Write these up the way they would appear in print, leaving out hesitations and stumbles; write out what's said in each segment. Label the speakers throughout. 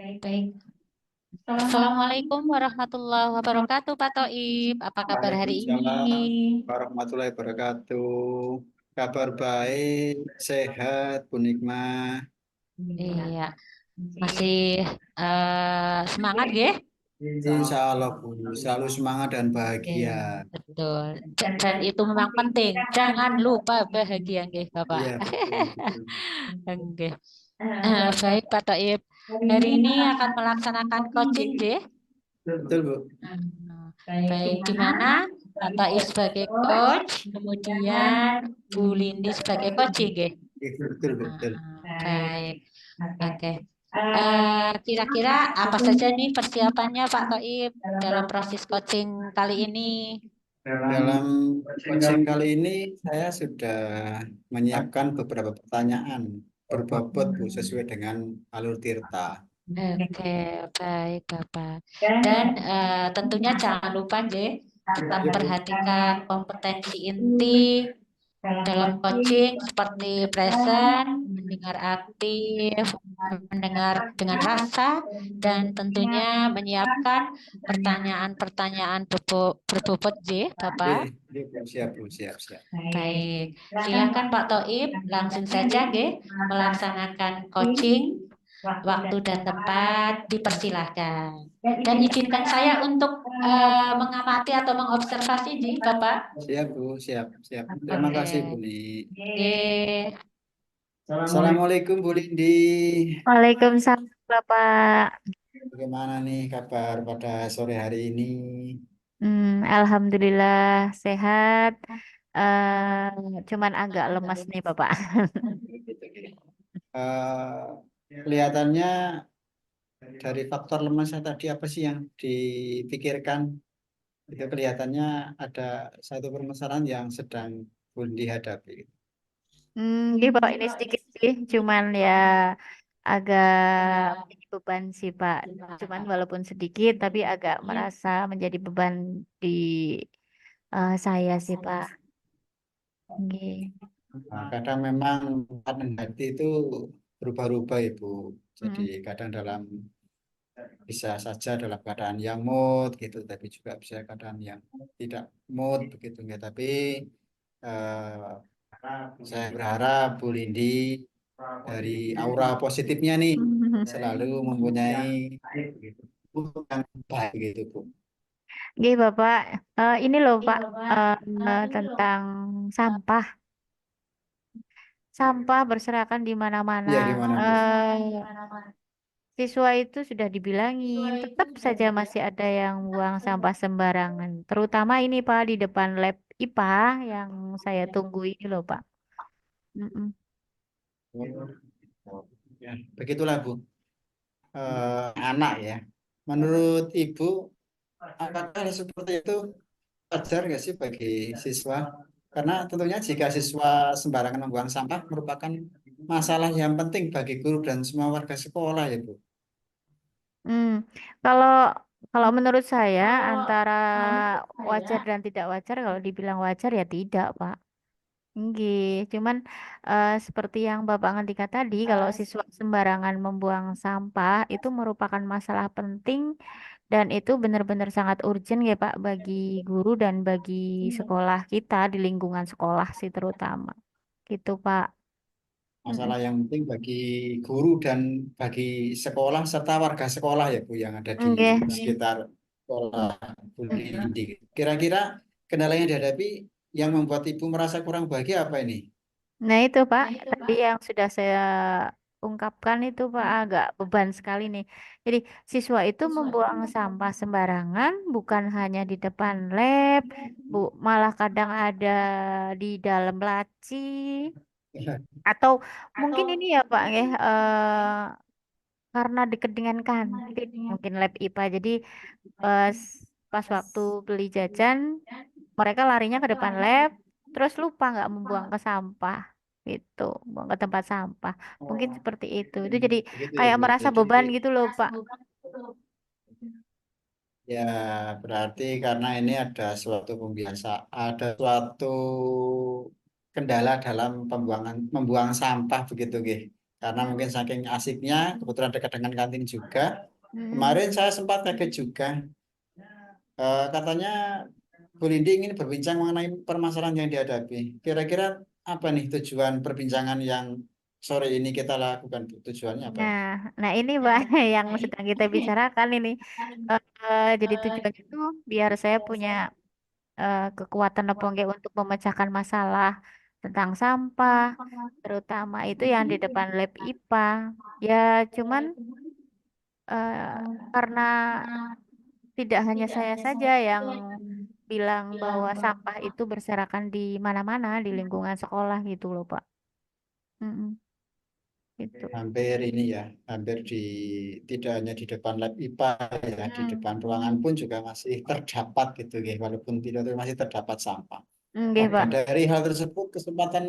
Speaker 1: Baik. Assalamualaikum warahmatullahi wabarakatuh, Pak Toib. Apa kabar hari ini?
Speaker 2: Waalaikumsalam warahmatullahi wabarakatuh. Kabar baik, sehat, Bu Nikmah.
Speaker 1: Iya, masih semangat ya?
Speaker 2: Insya Allah, Bu, selalu semangat dan
Speaker 1: Iya,
Speaker 2: bahagia.
Speaker 1: betul. Dan itu memang penting. Jangan lupa bahagia, nggih, Bapak.
Speaker 2: Iya, betul, betul.
Speaker 1: Oke. Baik, Pak Toib. Hari ini akan melaksanakan coaching, nggih.
Speaker 2: Betul, Bu.
Speaker 1: Nah, baik, di mana Pak Toib sebagai coach, kemudian Bu Lindi sebagai coach, nggih.
Speaker 2: Betul, betul.
Speaker 1: Baik, oke. Kira-kira apa saja nih persiapannya Pak Toib dalam proses coaching kali ini?
Speaker 2: Dalam coaching kali ini, saya sudah menyiapkan beberapa pertanyaan berbobot, Bu, sesuai dengan alur Tirta.
Speaker 1: Oke, baik Bapak. Dan tentunya jangan lupa deh, tetap
Speaker 2: Iya, Bu.
Speaker 1: perhatikan kompetensi inti dalam coaching seperti present, mendengar aktif, mendengar dengan rasa, dan tentunya menyiapkan pertanyaan-pertanyaan berbobot J, Bapak.
Speaker 2: Iya, iya, Bu. Siap, Bu. Siap, siap.
Speaker 1: Baik, silakan Pak Toib, langsung saja G, melaksanakan coaching, waktu dan tempat dipersilahkan. Dan izinkan saya untuk mengamati atau mengobservasi J, Bapak.
Speaker 2: Siap, Bu. Siap, siap. Terima
Speaker 1: Oke.
Speaker 2: kasih, Bu Ni.
Speaker 1: Oke.
Speaker 2: Assalamualaikum, Bu Lindi.
Speaker 3: Waalaikumsalam Bapak.
Speaker 2: Bagaimana nih kabar pada sore hari ini?
Speaker 3: Alhamdulillah sehat. Cuman agak lemas nih Bapak.
Speaker 2: Kelihatannya dari faktor lemasnya tadi apa sih yang dipikirkan? Itu kelihatannya ada satu permasalahan yang sedang Bu Lindi hadapi.
Speaker 3: Gini Bapak ini sedikit sih, cuman ya agak menjadi beban sih Pak. Cuman walaupun sedikit, tapi agak merasa menjadi beban di saya sih Pak. Nggih.
Speaker 2: Nah, kadang memang keadaan hati itu berubah-ubah, Ibu. Jadi
Speaker 3: Mm.
Speaker 2: kadang bisa saja dalam keadaan yang mood gitu, tapi juga bisa keadaan yang tidak mood begitu ya. Tapi eh, saya berharap Bu Lindi dari aura positifnya nih selalu mempunyai mood yang baik gitu, Bu.
Speaker 3: Nggih Bapak, ini loh Pak, tentang sampah. Sampah berserakan di mana-mana.
Speaker 2: Iya gimana, Bu?
Speaker 3: Siswa itu sudah dibilangin, tetap saja masih ada yang buang sampah sembarangan. Terutama ini Pak di depan lab IPA yang saya tunggu ini loh Pak. Mm-mm.
Speaker 2: Ya, begitulah Bu. Anak ya. Menurut Ibu, apakah hal seperti itu wajar nggak sih bagi siswa? Karena tentunya jika siswa sembarangan membuang sampah merupakan masalah yang penting bagi guru dan semua warga sekolah ya Bu.
Speaker 3: Hmm, Kalau kalau menurut saya antara wajar dan tidak wajar, kalau dibilang wajar ya tidak Pak. Nggih, cuman seperti yang Bapak ngendika tadi, kalau siswa sembarangan membuang sampah itu merupakan masalah penting dan itu benar-benar sangat urgent ya Pak bagi guru dan bagi sekolah kita di lingkungan sekolah sih terutama. Gitu Pak. Mm-mm.
Speaker 2: Masalah yang penting bagi guru dan bagi sekolah serta warga sekolah ya Bu yang ada di
Speaker 3: Nggih.
Speaker 2: sekitar sekolah Bu Lindi. Kira-kira kendala yang dihadapi yang membuat Ibu merasa kurang bahagia apa ini?
Speaker 3: Nah itu Pak, tadi yang sudah saya ungkapkan itu Pak agak beban sekali nih. Jadi siswa itu membuang sampah sembarangan, bukan hanya di depan lab, malah kadang ada di dalam laci, atau mungkin ini ya Pak ya, karena dekat dengan kantin, mungkin lab IPA. Jadi pas pas waktu beli jajan, mereka larinya ke depan lab, terus lupa nggak membuang ke sampah gitu, buang ke tempat sampah. Mungkin seperti itu. Itu jadi
Speaker 2: Begitu ya
Speaker 3: kayak
Speaker 2: Bu.
Speaker 3: merasa
Speaker 2: Jadi
Speaker 3: beban gitu loh, Pak.
Speaker 2: ya berarti karena ini ada suatu kendala dalam membuang sampah begitu Gih. karena mungkin saking asiknya, kebetulan dekat dengan kantin juga.
Speaker 3: Mm-mm.
Speaker 2: Kemarin saya sempat kaget juga. Katanya Bu Lindi ingin berbincang mengenai permasalahan yang dihadapi. Kira-kira apa nih tujuan perbincangan yang sore ini kita lakukan, Bu? Tujuannya apa?
Speaker 3: Nah ini Pak yang sedang kita bicarakan ini. Jadi tujuannya itu biar saya punya kekuatan apa enggak untuk memecahkan masalah tentang sampah, terutama itu yang di depan lab IPA. Ya cuman eh, karena tidak hanya saya saja yang bilang bahwa sampah itu berserakan di mana-mana di lingkungan sekolah gitu loh Pak. Mm-mm, gitu.
Speaker 2: Hampir ini ya, hampir tidak hanya di depan lab IPA ya, di
Speaker 3: Hmm.
Speaker 2: depan ruangan pun juga masih terdapat gitu ya, walaupun tidak masih terdapat sampah.
Speaker 3: Nggih,
Speaker 2: Oke,
Speaker 3: Pak.
Speaker 2: dari hal tersebut kesempatan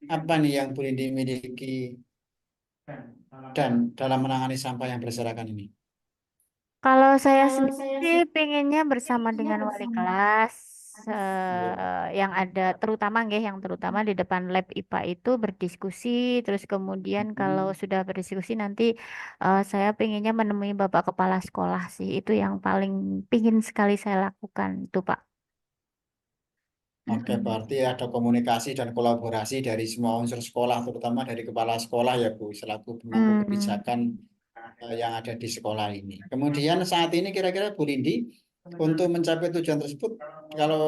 Speaker 2: apa nih yang Bu Lindi miliki dan dalam menangani sampah yang berserakan ini?
Speaker 3: Kalau saya sendiri pengennya bersama dengan wali kelas yang ada terutama nggih yang terutama di depan lab IPA itu berdiskusi terus kemudian kalau sudah berdiskusi nanti saya pengennya menemui Bapak Kepala Sekolah sih itu yang paling pingin sekali saya lakukan itu Pak.
Speaker 2: Oke,
Speaker 3: Mm-mm.
Speaker 2: berarti ada komunikasi dan kolaborasi dari semua unsur sekolah, terutama dari kepala sekolah ya Bu, selaku pemangku
Speaker 3: Hmm.
Speaker 2: kebijakan yang ada di sekolah ini. Kemudian saat ini kira-kira Bu Lindi, untuk mencapai tujuan tersebut, kalau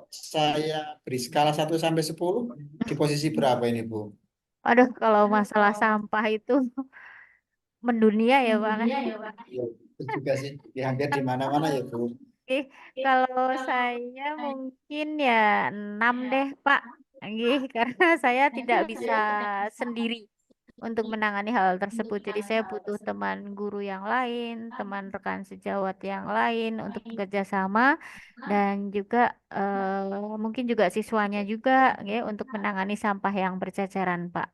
Speaker 2: saya beri skala 1 sampai 10, di posisi berapa ini Bu?
Speaker 3: Aduh, kalau masalah sampah itu mendunia ya Pak.
Speaker 2: Ya, itu juga sih, di hampir di mana-mana ya Bu.
Speaker 3: Oke, kalau saya mungkin ya 6 deh, Pak. Nggih, karena saya tidak bisa sendiri untuk menangani hal tersebut. Jadi saya butuh teman guru yang lain, teman rekan sejawat yang lain untuk bekerja sama dan juga mungkin juga siswanya juga ya untuk menangani sampah yang berceceran, Pak.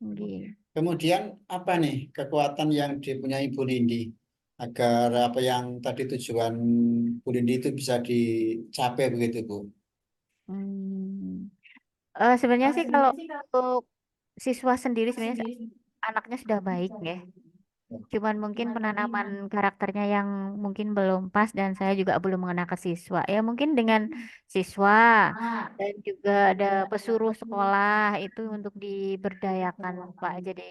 Speaker 3: Nggih.
Speaker 2: Kemudian apa nih kekuatan yang dipunyai Bu Lindi agar apa yang tadi tujuan Bu Lindi itu bisa dicapai begitu Bu?
Speaker 3: Hmm. Sebenarnya sih kalau untuk siswa sendiri sebenarnya anaknya sudah baik ya. Cuman mungkin penanaman karakternya yang mungkin belum pas dan saya juga belum mengena ke siswa. Ya mungkin dengan siswa dan juga ada pesuruh sekolah itu untuk diberdayakan Pak. Jadi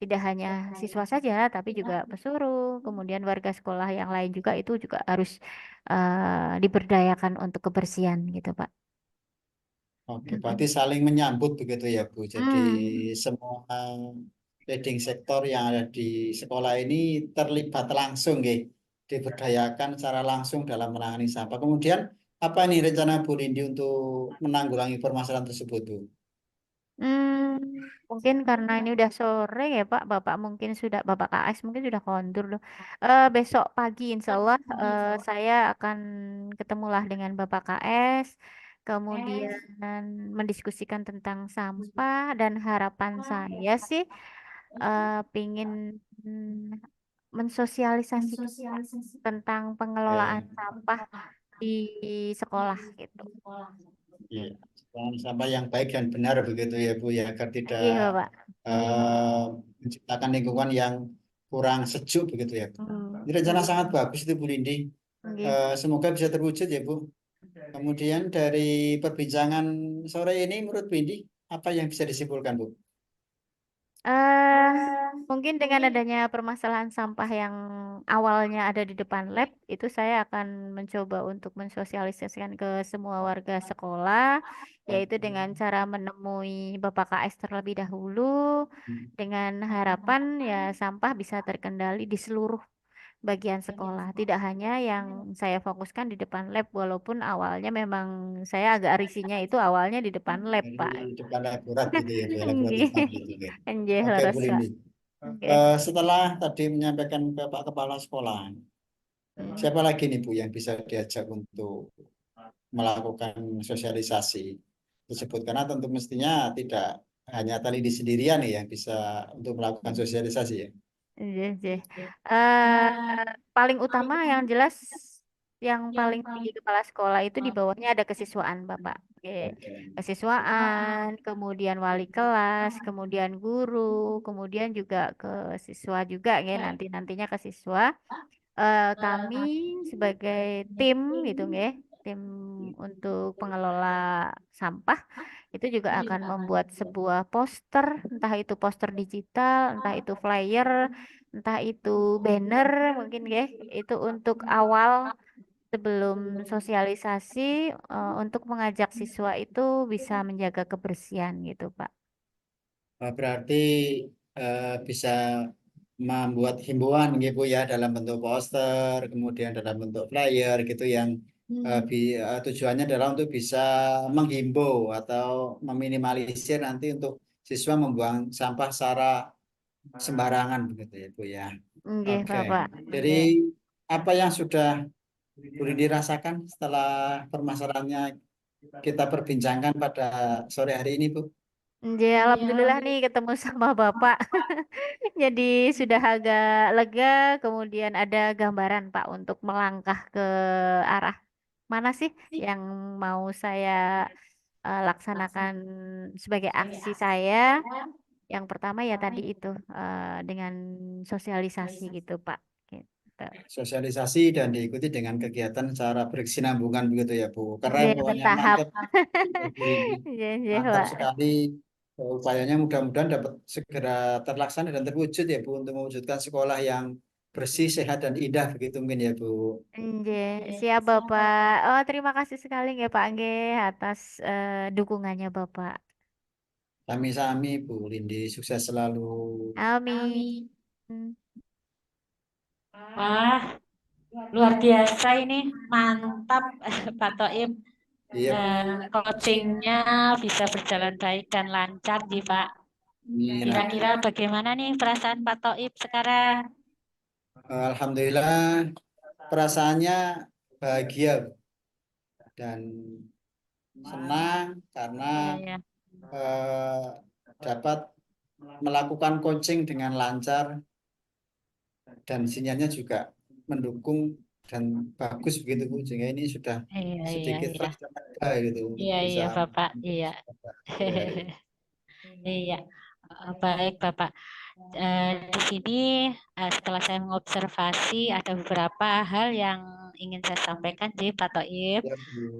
Speaker 3: tidak hanya siswa saja tapi juga pesuruh, kemudian warga sekolah yang lain juga itu juga harus diberdayakan untuk kebersihan gitu Pak.
Speaker 2: Oke, berarti
Speaker 3: Mm-mm.
Speaker 2: saling menyambut begitu ya Bu. Jadi
Speaker 3: Hmm.
Speaker 2: semua leading sektor yang ada di sekolah ini terlibat langsung ya, diberdayakan secara langsung dalam menangani sampah. Kemudian apa nih rencana Bu Lindi untuk menanggulangi permasalahan tersebut Bu?
Speaker 3: Hmm, mungkin karena ini udah sore ya Pak, Bapak mungkin sudah Bapak KS mungkin sudah kondur loh. Besok pagi Insya Allah saya akan ketemulah dengan Bapak KS, kemudian mendiskusikan tentang sampah dan harapan saya sih pingin mensosialisasikan Pak, tentang pengelolaan
Speaker 2: Ya,
Speaker 3: sampah di sekolah gitu.
Speaker 2: ya. Sampah yang baik dan benar begitu ya Bu ya, agar tidak
Speaker 3: Iya Bapak.
Speaker 2: eh, menciptakan lingkungan yang kurang sejuk begitu ya Bu.
Speaker 3: Hmm.
Speaker 2: Ini rencana sangat bagus itu Bu Lindi.
Speaker 3: Oke.
Speaker 2: Semoga bisa terwujud ya Bu. Kemudian dari perbincangan sore ini menurut Bu Lindi, apa yang bisa disimpulkan Bu?
Speaker 3: eh Mungkin dengan adanya permasalahan sampah yang awalnya ada di depan lab, itu saya akan mencoba untuk mensosialisasikan ke semua warga sekolah, yaitu dengan cara menemui Bapak KS terlebih dahulu, dengan harapan ya sampah bisa terkendali di seluruh bagian sekolah, tidak hanya yang saya fokuskan di depan lab, walaupun awalnya memang saya agak risihnya itu awalnya di depan lab, Pak.
Speaker 2: Dari depan laborat gitu ya Bu, ya,
Speaker 3: Nggih.
Speaker 2: laboratorium gitu ya.
Speaker 3: Nggih,
Speaker 2: Oke
Speaker 3: leres,
Speaker 2: Bu
Speaker 3: Pak.
Speaker 2: Lindi.
Speaker 3: Nggih.
Speaker 2: Setelah tadi menyampaikan ke Pak Kepala Sekolah,
Speaker 3: Hmm.
Speaker 2: siapa lagi nih Bu yang bisa diajak untuk melakukan sosialisasi tersebut? Karena tentu mestinya tidak hanya tali di sendirian nih yang bisa untuk melakukan sosialisasi ya.
Speaker 3: Nggih, nggih. Eh, Paling utama yang jelas yang paling tinggi kepala sekolah itu di bawahnya ada kesiswaan, Bapak. Oke.
Speaker 2: Oke.
Speaker 3: Kesiswaan, kemudian wali kelas, kemudian guru, kemudian juga ke siswa juga ya nantinya ke siswa. Kami sebagai tim gitu ya, tim untuk pengelola sampah itu juga akan membuat sebuah poster, entah itu poster digital, entah itu flyer, entah itu banner mungkin ya, itu untuk awal sebelum sosialisasi untuk mengajak siswa itu bisa menjaga kebersihan gitu, Pak.
Speaker 2: Berarti bisa membuat himbauan gitu ya dalam bentuk poster, kemudian dalam bentuk flyer gitu yang tujuannya adalah untuk bisa menghimbau atau meminimalisir nanti untuk siswa membuang sampah secara sembarangan begitu ya Bu ya.
Speaker 3: Nggih,
Speaker 2: Oke.
Speaker 3: Bapak.
Speaker 2: Jadi
Speaker 3: Nggih.
Speaker 2: apa yang sudah Bu Lindi rasakan setelah permasalahannya kita perbincangkan pada sore hari ini Bu?
Speaker 3: Nggih, alhamdulillah nih ketemu sama Bapak. Jadi sudah agak lega, kemudian ada gambaran Pak untuk melangkah ke arah mana sih yang mau saya laksanakan sebagai aksi saya. Yang pertama ya tadi itu dengan sosialisasi gitu Pak. Gitu.
Speaker 2: Sosialisasi dan diikuti dengan kegiatan secara berkesinambungan begitu ya Bu. Keren
Speaker 3: Nggih,
Speaker 2: pokoknya
Speaker 3: bertahap.
Speaker 2: mantap Bu Lindi.
Speaker 3: Nggih, nggih,
Speaker 2: Mantap
Speaker 3: Pak.
Speaker 2: sekali. Upayanya mudah-mudahan dapat segera terlaksana dan terwujud ya Bu untuk mewujudkan sekolah yang bersih, sehat dan indah begitu mungkin ya Bu.
Speaker 3: Nggih, siap Bapak. Oh, terima kasih sekali nggih Pak nggih atas dukungannya Bapak.
Speaker 2: Sami-sami Bu Lindi sukses selalu.
Speaker 3: Amin.
Speaker 1: Wah, luar biasa ini, mantap Pak Toib.
Speaker 2: Iya Bu.
Speaker 1: Coachingnya bisa berjalan baik dan lancar, nih Pak.
Speaker 2: Amin.
Speaker 1: Kira-kira bagaimana nih perasaan Pak Toib sekarang?
Speaker 2: Alhamdulillah perasaannya bahagia dan senang karena
Speaker 1: Iya, ya.
Speaker 2: eh, dapat melakukan coaching dengan lancar dan sinyalnya juga mendukung dan bagus begitu Bu. Sehingga ini sudah
Speaker 1: Iya, iya,
Speaker 2: sedikit
Speaker 1: iya.
Speaker 2: frasa lega gitu untuk
Speaker 1: Iya, iya,
Speaker 2: bisa
Speaker 1: Bapak. Iya.
Speaker 2: sehari-hari.
Speaker 1: Iya. Baik, Bapak. Di sini setelah saya mengobservasi ada beberapa hal yang ingin saya sampaikan di Pak Toib.
Speaker 2: Ya, Bu.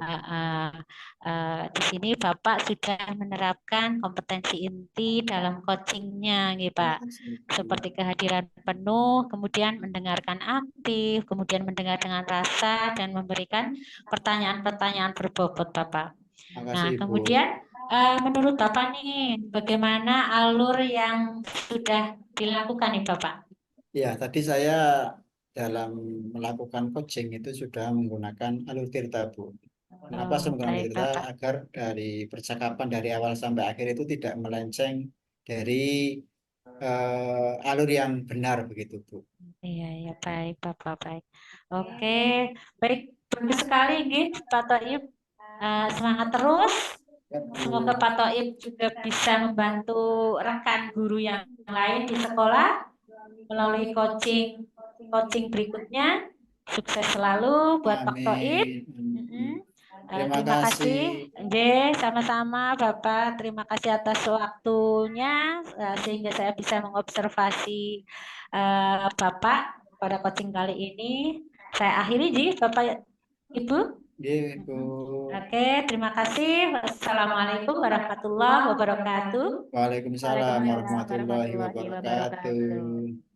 Speaker 1: Di sini Bapak sudah menerapkan kompetensi inti dalam coachingnya, gitu, Pak. Seperti kehadiran penuh, kemudian mendengarkan aktif, kemudian mendengar dengan rasa, dan memberikan pertanyaan-pertanyaan berbobot, Bapak. Nah,
Speaker 2: Makasih Bu.
Speaker 1: kemudian menurut Bapak nih, bagaimana alur yang sudah dilakukan nih Bapak?
Speaker 2: Ya, tadi saya dalam melakukan coaching itu sudah menggunakan alur tirta Bu. Kenapa
Speaker 1: Oh,
Speaker 2: saya menggunakan alur
Speaker 1: baik
Speaker 2: tirta?
Speaker 1: Bapak.
Speaker 2: Agar dari percakapan dari awal sampai akhir itu tidak melenceng dari alur yang benar begitu Bu.
Speaker 1: Iya, iya, baik Bapak, baik. Oke, baik. Bagus sekali gitu Pak Toib. Semangat terus.
Speaker 2: Ya, Bu.
Speaker 1: Semoga Pak Toib juga bisa membantu rekan guru yang lain di sekolah melalui coaching berikutnya. Sukses selalu buat Pak Toib.
Speaker 2: Amin.
Speaker 1: Terima
Speaker 2: Terima
Speaker 1: kasih.
Speaker 2: kasih.
Speaker 1: Sama-sama Bapak. Terima kasih atas waktunya sehingga saya bisa mengobservasi Bapak pada coaching kali ini. Saya akhiri Ji, Bapak Ibu.
Speaker 2: Ya, Bu.
Speaker 1: Oke, terima kasih. Wassalamualaikum warahmatullahi wabarakatuh.
Speaker 2: Waalaikumsalam
Speaker 3: Waalaikumsalam
Speaker 2: warahmatullahi
Speaker 3: warahmatullahi wabarakatuh.
Speaker 2: wabarakatuh.